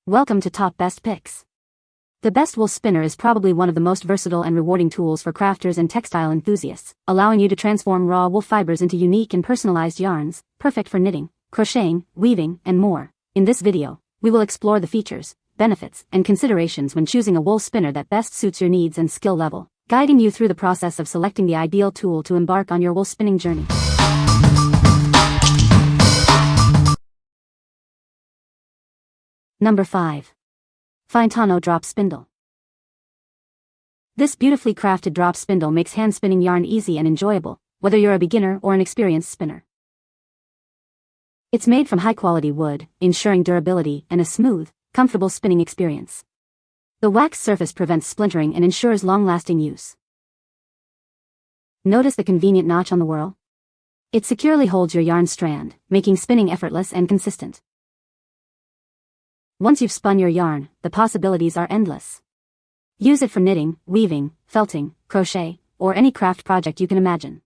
Welcome to Top Best Picks. The best wool spinner is probably one of the most versatile and rewarding tools for crafters and textile enthusiasts, allowing you to transform raw wool fibers into unique and personalized yarns, perfect for knitting, crocheting, weaving, and more. In this video, we will explore the features, benefits, and considerations when choosing a wool spinner that best suits your needs and skill level, guiding you through the process of selecting the ideal tool to embark on your wool spinning journey. Number 5. Finetoknow Drop Spindle. This beautifully crafted drop spindle makes hand-spinning yarn easy and enjoyable, whether you're a beginner or an experienced spinner. It's made from high-quality wood, ensuring durability and a smooth, comfortable spinning experience. The waxed surface prevents splintering and ensures long-lasting use. Notice the convenient notch on the whorl? It securely holds your yarn strand, making spinning effortless and consistent. Once you've spun your yarn, the possibilities are endless. Use it for knitting, weaving, felting, crochet, or any craft project you can imagine.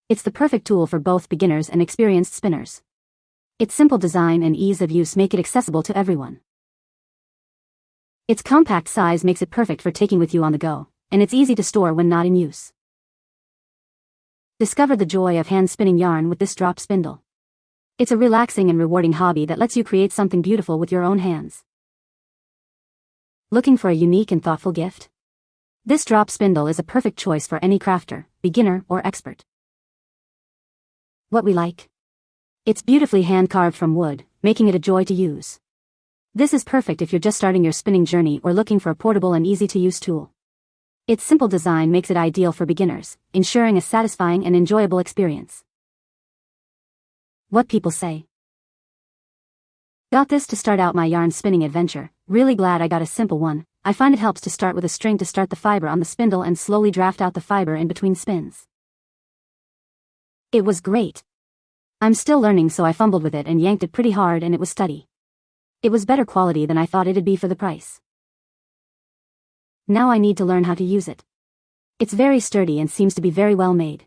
It's the perfect tool for both beginners and experienced spinners. Its simple design and ease of use make it accessible to everyone. Its compact size makes it perfect for taking with you on the go, and it's easy to store when not in use. Discover the joy of hand-spinning yarn with this drop spindle. It's a relaxing and rewarding hobby that lets you create something beautiful with your own hands. Looking for a unique and thoughtful gift? This drop spindle is a perfect choice for any crafter, beginner, or expert. What we like? It's beautifully hand-carved from wood, making it a joy to use. This is perfect if you're just starting your spinning journey or looking for a portable and easy-to-use tool. Its simple design makes it ideal for beginners, ensuring a satisfying and enjoyable experience. What people say. Got this to start out my yarn spinning adventure, really glad I got a simple one. I find it helps to start with a string to start the fiber on the spindle and slowly draft out the fiber in between spins. It was great. I'm still learning, so I fumbled with it and yanked it pretty hard, and it was sturdy. It was better quality than I thought it'd be for the price. Now I need to learn how to use it. It's very sturdy and seems to be very well made.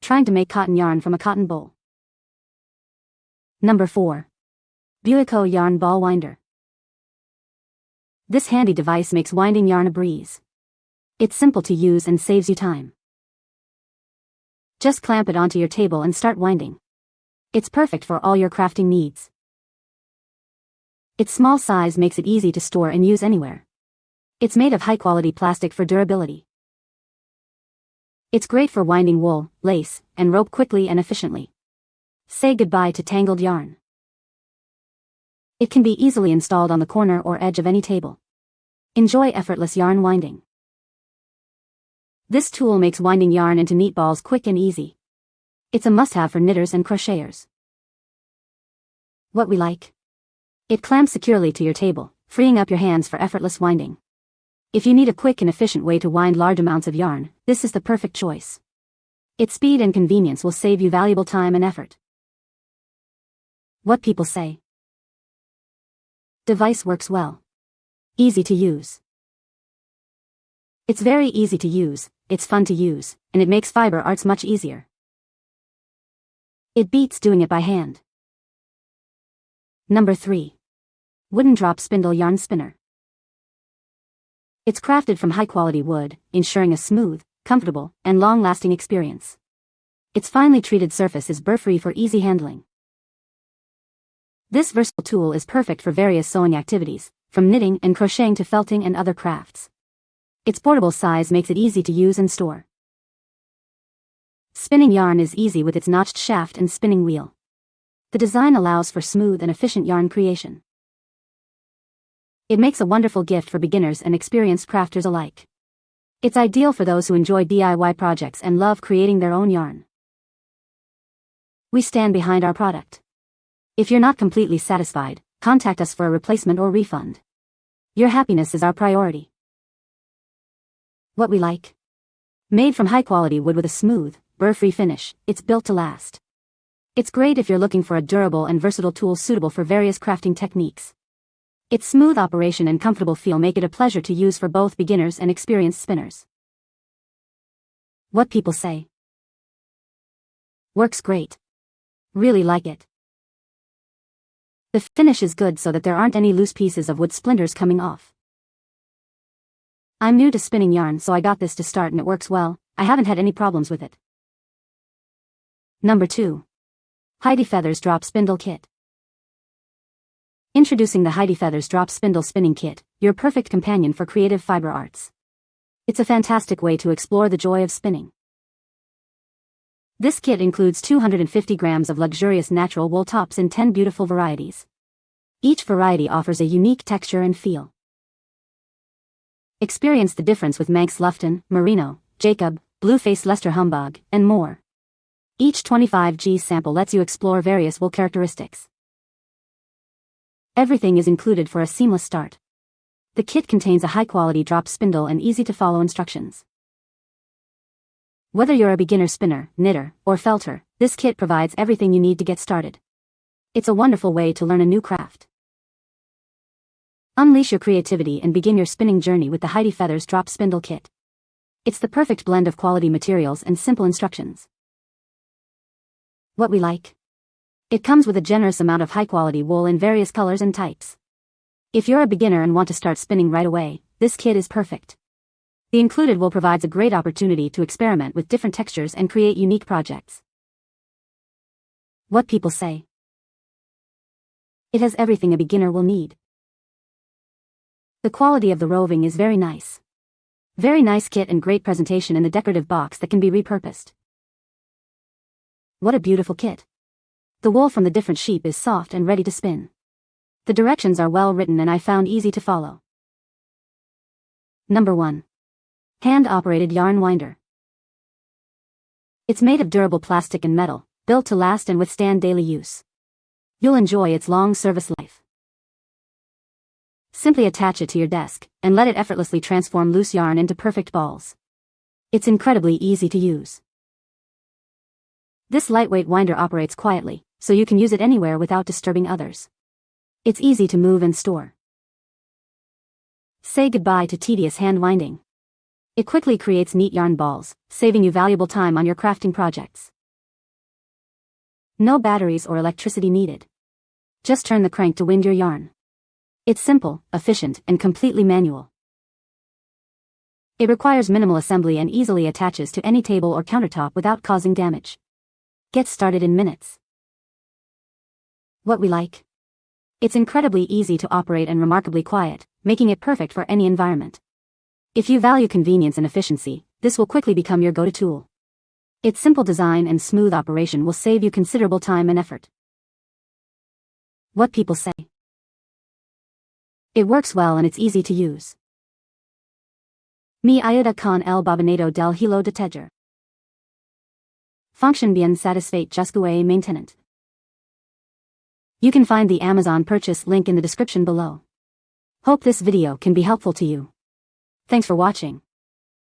Trying to make cotton yarn from a cotton boll. Number 4. Buwico Yarn Ball Winder. This handy device makes winding yarn a breeze. It's simple to use and saves you time. Just clamp it onto your table and start winding. It's perfect for all your crafting needs. Its small size makes it easy to store and use anywhere. It's made of high-quality plastic for durability. It's great for winding wool, lace, and rope quickly and efficiently. Say goodbye to tangled yarn. It can be easily installed on the corner or edge of any table. Enjoy effortless yarn winding. This tool makes winding yarn into neat balls quick and easy. It's a must-have for knitters and crocheters. What we like? It clamps securely to your table, freeing up your hands for effortless winding. If you need a quick and efficient way to wind large amounts of yarn, this is the perfect choice. Its speed and convenience will save you valuable time and effort. What people say. Device works well. Easy to use. It's very easy to use, it's fun to use, and it makes fiber arts much easier. It beats doing it by hand. Number 3. Wooden Drop Spindle Yarn Spinner. It's crafted from high-quality wood, ensuring a smooth, comfortable, and long-lasting experience. Its finely treated surface is burr-free for easy handling. This versatile tool is perfect for various sewing activities, from knitting and crocheting to felting and other crafts. Its portable size makes it easy to use and store. Spinning yarn is easy with its notched shaft and spinning wheel. The design allows for smooth and efficient yarn creation. It makes a wonderful gift for beginners and experienced crafters alike. It's ideal for those who enjoy DIY projects and love creating their own yarn. We stand behind our product. If you're not completely satisfied, contact us for a replacement or refund. Your happiness is our priority. What we like? Made from high-quality wood with a smooth, burr-free finish, it's built to last. It's great if you're looking for a durable and versatile tool suitable for various crafting techniques. Its smooth operation and comfortable feel make it a pleasure to use for both beginners and experienced spinners. What people say. Works great. Really like it. The finish is good so that there aren't any loose pieces of wood splinters coming off. I'm new to spinning yarn, so I got this to start and it works well. I haven't had any problems with it. Number 2. Heidifeathers Drop Spindle Kit. Introducing the Heidifeathers Drop Spindle Spinning Kit, your perfect companion for creative fiber arts. It's a fantastic way to explore the joy of spinning. This kit includes 250 grams of luxurious natural wool tops in 10 beautiful varieties. Each variety offers a unique texture and feel. Experience the difference with Manx Lufton, Merino, Jacob, Blueface Leicester Humbug, and more. Each 25G sample lets you explore various wool characteristics. Everything is included for a seamless start. The kit contains a high-quality drop spindle and easy-to-follow instructions. Whether you're a beginner spinner, knitter, or felter, this kit provides everything you need to get started. It's a wonderful way to learn a new craft. Unleash your creativity and begin your spinning journey with the Heidifeathers Drop Spindle Kit. It's the perfect blend of quality materials and simple instructions. What we like. It comes with a generous amount of high-quality wool in various colors and types. If you're a beginner and want to start spinning right away, this kit is perfect. The included wool provides a great opportunity to experiment with different textures and create unique projects. What people say. It has everything a beginner will need. The quality of the roving is very nice. Very nice kit and great presentation in the decorative box that can be repurposed. What a beautiful kit. The wool from the different sheep is soft and ready to spin. The directions are well written and I found easy to follow. Number 1. Hand-operated yarn winder. It's made of durable plastic and metal, built to last and withstand daily use. You'll enjoy its long service life. Simply attach it to your desk, and let it effortlessly transform loose yarn into perfect balls. It's incredibly easy to use. This lightweight winder operates quietly, so you can use it anywhere without disturbing others. It's easy to move and store. Say goodbye to tedious hand winding. It quickly creates neat yarn balls, saving you valuable time on your crafting projects. No batteries or electricity needed. Just turn the crank to wind your yarn. It's simple, efficient, and completely manual. It requires minimal assembly and easily attaches to any table or countertop without causing damage. Get started in minutes. What we like. It's incredibly easy to operate and remarkably quiet, making it perfect for any environment. If you value convenience and efficiency, this will quickly become your go-to tool. Its simple design and smooth operation will save you considerable time and effort. What people say. It works well and it's easy to use. Mi ayuda con el bobinado del hilo de tejer. Function bien satisfait jusqu'au maintenant. You can find the Amazon purchase link in the description below. Hope this video can be helpful to you. Thanks for watching.